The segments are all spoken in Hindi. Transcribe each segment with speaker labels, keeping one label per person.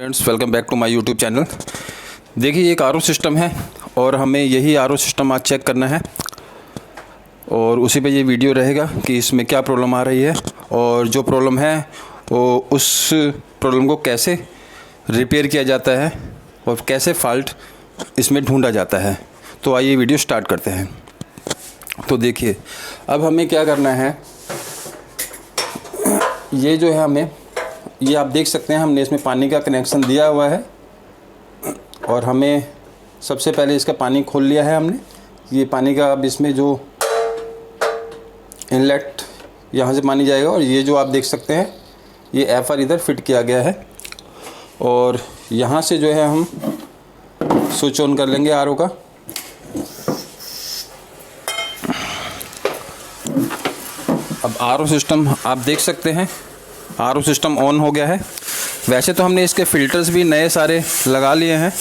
Speaker 1: Friends, welcome back to my YouTube channel. देखिए, एक आरओ सिस्टम है और हमें यही आरओ सिस्टम आज चेक करना है और उसी पे ये वीडियो रहेगा कि इसमें क्या प्रॉब्लम आ रही है और जो प्रॉब्लम है वो उस प्रॉब्लम को कैसे रिपेयर किया जाता है और कैसे फॉल्ट इसमें ढूंढा जाता है। तो आइए वीडियो स्टार्ट करते हैं। तो देखिए, अब हमें क्या करना है, ये जो है ये आप देख सकते हैं हमने इसमें पानी का कनेक्शन दिया हुआ है और हमें सबसे पहले इसका पानी खोल लिया है हमने। ये पानी का अब इसमें जो इनलेट यहाँ से पानी जाएगा और ये जो आप देख सकते हैं ये एफआर इधर फिट किया गया है और यहाँ से जो है हम स्विच ऑन कर लेंगे आरओ का। अब आरओ सिस्टम आप देख सकते हैं, आरओ सिस्टम ऑन हो गया है। वैसे तो हमने इसके फ़िल्टर्स भी नए सारे लगा लिए हैं,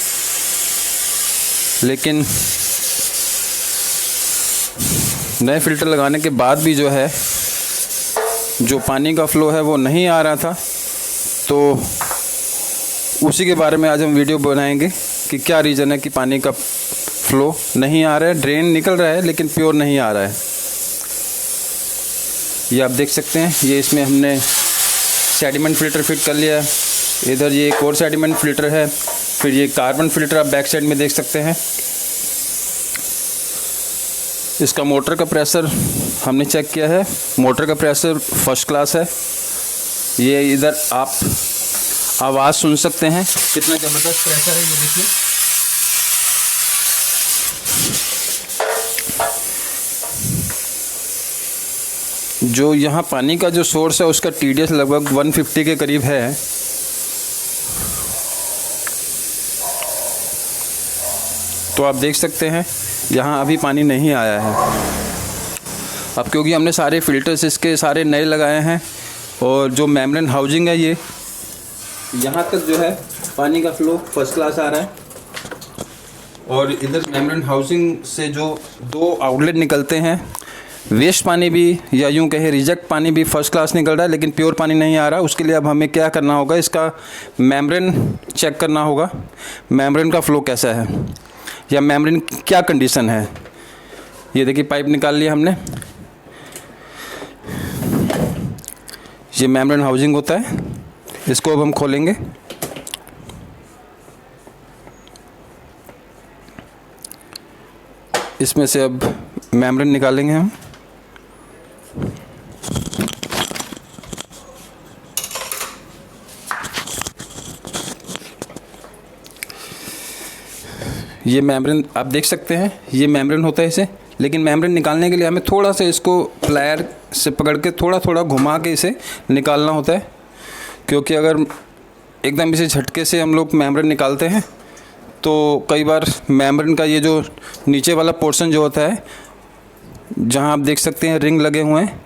Speaker 1: लेकिन नए फ़िल्टर लगाने के बाद भी जो है जो पानी का फ़्लो है वो नहीं आ रहा था। तो उसी के बारे में आज हम वीडियो बनाएंगे कि क्या रीज़न है कि पानी का फ़्लो नहीं आ रहा है। ड्रेन निकल रहा है लेकिन प्योर नहीं आ रहा है। ये आप देख सकते हैं, ये इसमें हमने सेडिमेंट फ़िल्टर फिट कर लिया है। इधर ये एक और सेडिमेंट फ़िल्टर है, फिर ये कार्बन फ़िल्टर आप बैक साइड में देख सकते हैं। इसका मोटर का प्रेशर हमने चेक किया है, मोटर का प्रेशर फर्स्ट क्लास है। ये इधर आप आवाज़ सुन सकते हैं कितना ज़बरदस्त प्रेशर है, ये देखिए। जो यहाँ पानी का जो सोर्स है उसका TDS लगभग 150 के करीब है। तो आप देख सकते हैं यहाँ अभी पानी नहीं आया है। अब क्योंकि हमने सारे फ़िल्टर्स इसके सारे नए लगाए हैं और जो मेम्ब्रेन हाउसिंग है ये यहाँ तक जो है पानी का फ़्लो फर्स्ट क्लास आ रहा है और इधर मेम्ब्रेन हाउसिंग से जो दो आउटलेट निकलते हैं, वेस्ट पानी भी या यूँ कहे रिजेक्ट पानी भी फर्स्ट क्लास निकल रहा है, लेकिन प्योर पानी नहीं आ रहा। उसके लिए अब हमें क्या करना होगा, इसका मेम्ब्रेन चेक करना होगा, मेम्ब्रेन का फ़्लो कैसा है या मेम्ब्रेन क्या कंडीशन है। ये देखिए, पाइप निकाल लिया हमने। ये मेम्ब्रेन हाउसिंग होता है, इसको अब हम खोलेंगे। इसमें से अब मेम्ब्रेन निकालेंगे हम। ये मेम्ब्रेन आप देख सकते हैं, ये मेम्ब्रेन होता है इसे, लेकिन मेम्ब्रेन निकालने के लिए हमें थोड़ा सा इसको प्लायर से पकड़ के थोड़ा थोड़ा घुमा के इसे निकालना होता है, क्योंकि अगर एकदम इसे झटके से हम लोग मेम्ब्रेन निकालते हैं तो कई बार मेम्ब्रेन का ये जो नीचे वाला पोर्शन जो होता है, जहाँ आप देख सकते हैं रिंग लगे हुए हैं,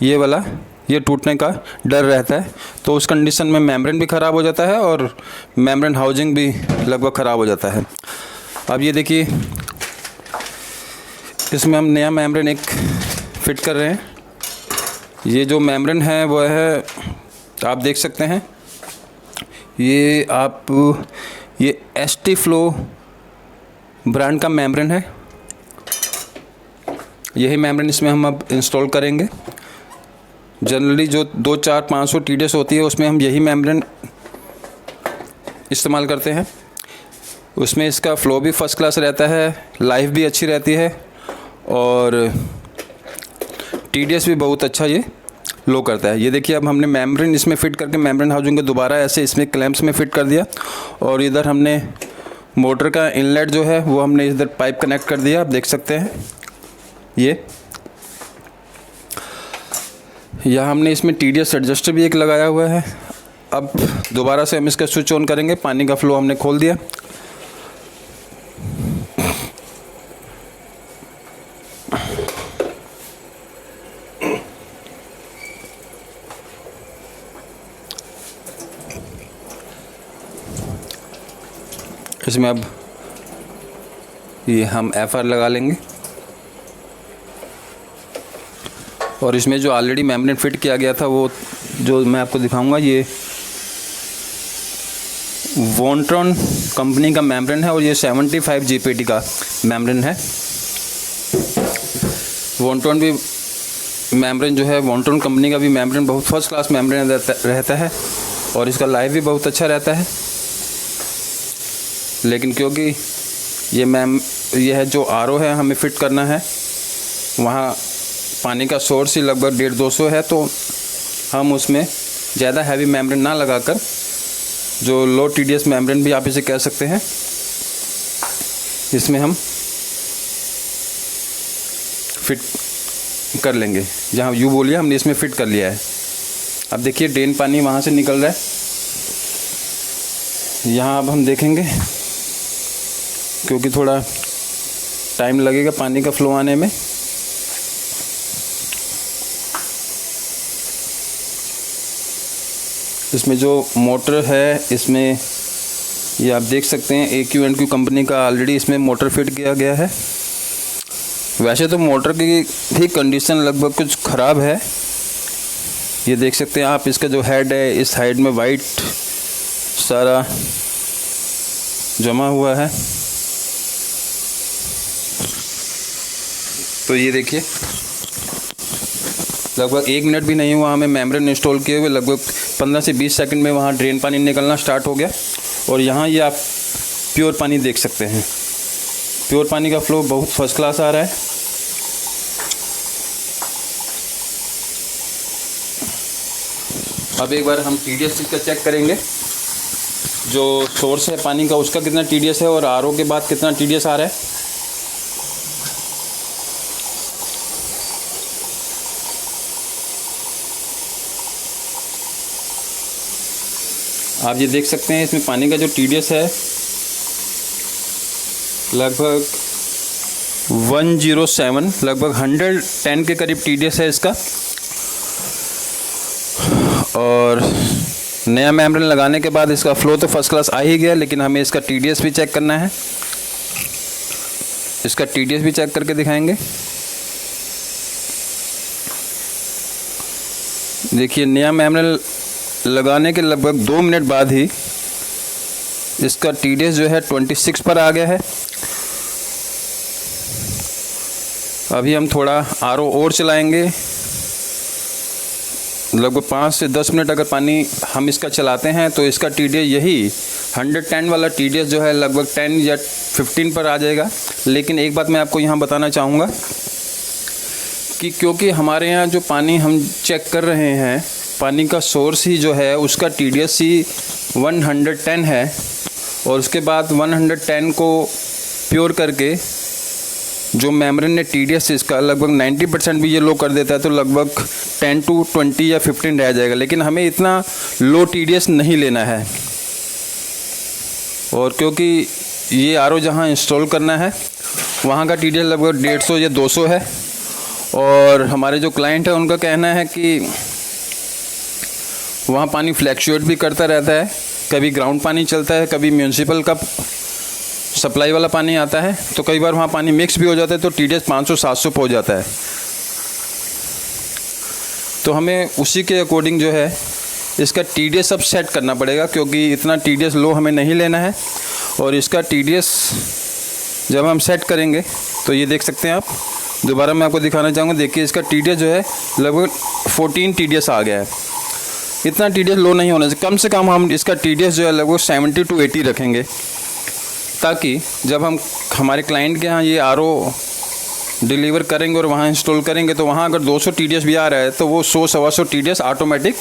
Speaker 1: ये वाला ये टूटने का डर रहता है। तो उस कंडीशन में मेम्ब्रेन भी ख़राब हो जाता है और मेम्ब्रेन हाउसिंग भी लगभग ख़राब हो जाता है। अब ये देखिए, इसमें हम नया मेम्ब्रेन एक फिट कर रहे हैं। ये जो मेम्ब्रेन है वो है, आप देख सकते हैं, ये ST फ्लो ब्रांड का मेम्ब्रेन है। यही मेम्ब्रेन इसमें हम अब इंस्टॉल करेंगे। जनरली जो 2-4-500 TDS होती है उसमें हम यही मेम्ब्रेन इस्तेमाल करते हैं। उसमें इसका फ़्लो भी फर्स्ट क्लास रहता है, लाइफ भी अच्छी रहती है और TDS भी बहुत अच्छा ये लो करता है। ये देखिए, अब हमने मेम्ब्रेन इसमें फ़िट करके मेम्ब्रेन हाउसिंग को दोबारा ऐसे इसमें क्लैंप्स में फ़िट कर दिया और इधर हमने मोटर का इनलेट जो है वो हमने इधर पाइप कनेक्ट कर दिया। आप देख सकते हैं, ये यहाँ हमने इसमें TDS एडजस्टर भी एक लगाया हुआ है। अब दोबारा से हम इसका स्विच ऑन करेंगे। पानी का फ़्लो हमने खोल दिया। इसमें अब ये हम FR लगा लेंगे और इसमें जो ऑलरेडी मेम्ब्रेन फिट किया गया था वो जो मैं आपको दिखाऊंगा, ये वॉन्ट्रॉन कंपनी का मेम्ब्रेन है और ये 75 GPT का मेम्ब्रेन है। वॉन्ट्रॉन भी मेम्ब्रेन जो है, वॉन्ट्रॉन कंपनी का भी मेम्ब्रेन बहुत फर्स्ट क्लास मेम्ब्रेन रहता है और इसका लाइफ भी बहुत अच्छा रहता है। लेकिन क्योंकि ये है जो RO है हमें फ़िट करना है, वहाँ पानी का सोर्स ही लगभग 150-200 है, तो हम उसमें ज़्यादा हैवी मेम्ब्रेन ना लगाकर, जो लो TDS मेम्ब्रेन भी आप इसे कह सकते हैं, इसमें हम फिट कर लेंगे। जहाँ यू बोलिए हमने इसमें फ़िट कर लिया है। अब देखिए ड्रेन पानी वहाँ से निकल रहा है। यहाँ अब हम देखेंगे, क्योंकि थोड़ा टाइम लगेगा पानी का फ्लो आने में। इसमें जो मोटर है, इसमें ये आप देख सकते हैं AQ&Q कंपनी का ऑलरेडी इसमें मोटर फिट किया गया है। वैसे तो मोटर की भी कंडीशन लगभग कुछ ख़राब है। ये देख सकते हैं आप, इसका जो हेड है इस साइड में वाइट सारा जमा हुआ है। तो ये देखिए लगभग 1 मिनट भी नहीं हुआ हमें मेम्ब्रेन इंस्टॉल किए हुए, लगभग 15 से 20 सेकंड में वहाँ ड्रेन पानी निकलना स्टार्ट हो गया। और यहाँ ये आप प्योर पानी देख सकते हैं, प्योर पानी का फ्लो बहुत फर्स्ट क्लास आ रहा है। अब एक बार हम TDS का चेक करेंगे, जो सोर्स है पानी का उसका कितना TDS है और RO के बाद कितना TDS आ रहा है। आप ये देख सकते हैं इसमें पानी का जो TDS है लगभग 107, लगभग 110 के करीब TDS है इसका। और नया मेम्ब्रेन लगाने के बाद इसका फ़्लो तो फर्स्ट क्लास आ ही गया, लेकिन हमें इसका TDS भी चेक करना है। इसका TDS भी चेक करके दिखाएंगे। देखिए नया मेम्ब्रेन लगाने के लगभग 2 मिनट बाद ही इसका TDS जो है 26 पर आ गया है। अभी हम थोड़ा RO और चलाएंगे, लगभग 5 से 10 मिनट अगर पानी हम इसका चलाते हैं तो इसका TDS यही 110 वाला TDS जो है लगभग 10 या 15 पर आ जाएगा। लेकिन एक बात मैं आपको यहाँ बताना चाहूँगा कि क्योंकि हमारे यहाँ जो पानी हम चेक कर रहे हैं, पानी का सोर्स ही जो है उसका TDS ही 110 है और उसके बाद 110 को प्योर करके जो मेम्ब्रेन ने TDS इसका लगभग 90% भी ये लो कर देता है, तो लगभग 10 to 20 या 15 रह जाएगा। लेकिन हमें इतना लो TDS नहीं लेना है, और क्योंकि ये RO जहाँ इंस्टॉल करना है वहाँ का TDS लगभग 150 या 200 है। और हमारे जो क्लाइंट है उनका कहना है कि वहाँ पानी फ्लैक्चुएट भी करता रहता है, कभी ग्राउंड पानी चलता है, कभी म्यूनसिपल का सप्लाई वाला पानी आता है, तो कई बार वहाँ पानी मिक्स भी हो जाता है, तो TDS 500-700 पहुँच जाता है। तो हमें उसी के अकॉर्डिंग जो है इसका TDS अब सेट करना पड़ेगा, क्योंकि इतना TDS लो हमें नहीं लेना है। और इसका TDS जब हम सेट करेंगे तो ये देख सकते हैं आप, दोबारा मैं आपको दिखाना चाहूँगा। देखिए इसका TDS जो है लगभग 14 TDS आ गया है। इतना TDS लो नहीं होना चाहिए, कम से कम हम इसका TDS जो है लगभग 70 to 80 रखेंगे, ताकि जब हम हमारे क्लाइंट के यहाँ ये RO डिलीवर करेंगे और वहाँ इंस्टॉल करेंगे तो वहाँ अगर 200 TDS भी आ रहा है तो वो 100-125 TDS ऑटोमेटिक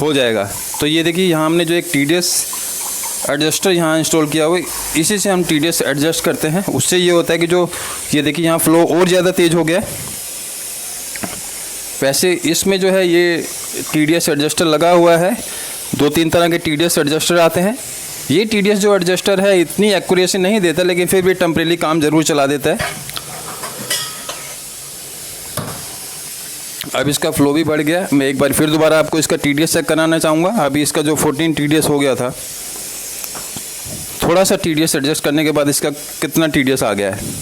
Speaker 1: हो जाएगा। तो ये देखिए यहाँ हमने जो एक TDS एडजस्टर यहाँ इंस्टॉल किया हुआ, इसी से हम TDS एडजस्ट करते हैं। उससे ये होता है कि जो ये देखिए यहाँ फ़्लो और ज़्यादा तेज़ हो गया है। वैसे इसमें जो है ये TDS एडजस्टर लगा हुआ है, 2-3 तरह के TDS एडजस्टर आते हैं। ये TDS जो एडजस्टर है इतनी एक्यूरेसी नहीं देता, लेकिन फिर भी टेम्परेरी काम ज़रूर चला देता है। अब इसका फ़्लो भी बढ़ गया। मैं एक बार फिर दोबारा आपको इसका TDS चेक कराना चाहूँगा। अभी इसका जो 14 TDS हो गया था, थोड़ा सा TDS एडजस्ट करने के बाद इसका कितना TDS आ गया है।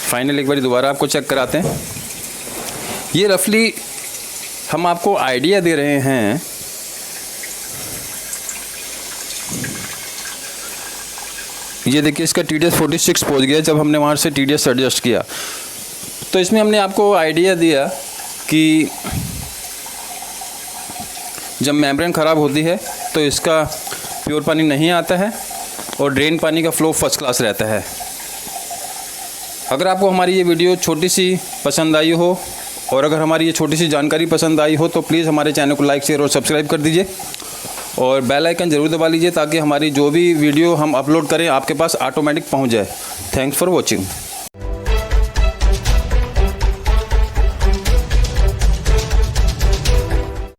Speaker 1: फाइनल एक बार दोबारा आपको चेक कराते हैं। ये रफली हम आपको आइडिया दे रहे हैं ये देखिए इसका TDS 46 पहुंच गया जब हमने वहाँ से TDS एडजस्ट किया। तो इसमें हमने आपको आइडिया दिया कि जब मेम्ब्रेन ख़राब होती है तो इसका प्योर पानी नहीं आता है और ड्रेन पानी का फ़्लो फर्स्ट क्लास रहता है। अगर आपको हमारी ये वीडियो छोटी सी पसंद आई हो और अगर हमारी ये छोटी सी जानकारी पसंद आई हो तो प्लीज़ हमारे चैनल को लाइक, शेयर और सब्सक्राइब कर दीजिए और बेल आइकन ज़रूर दबा लीजिए ताकि हमारी जो भी वीडियो हम अपलोड करें आपके पास ऑटोमेटिक पहुंच जाए। Thanks for watching.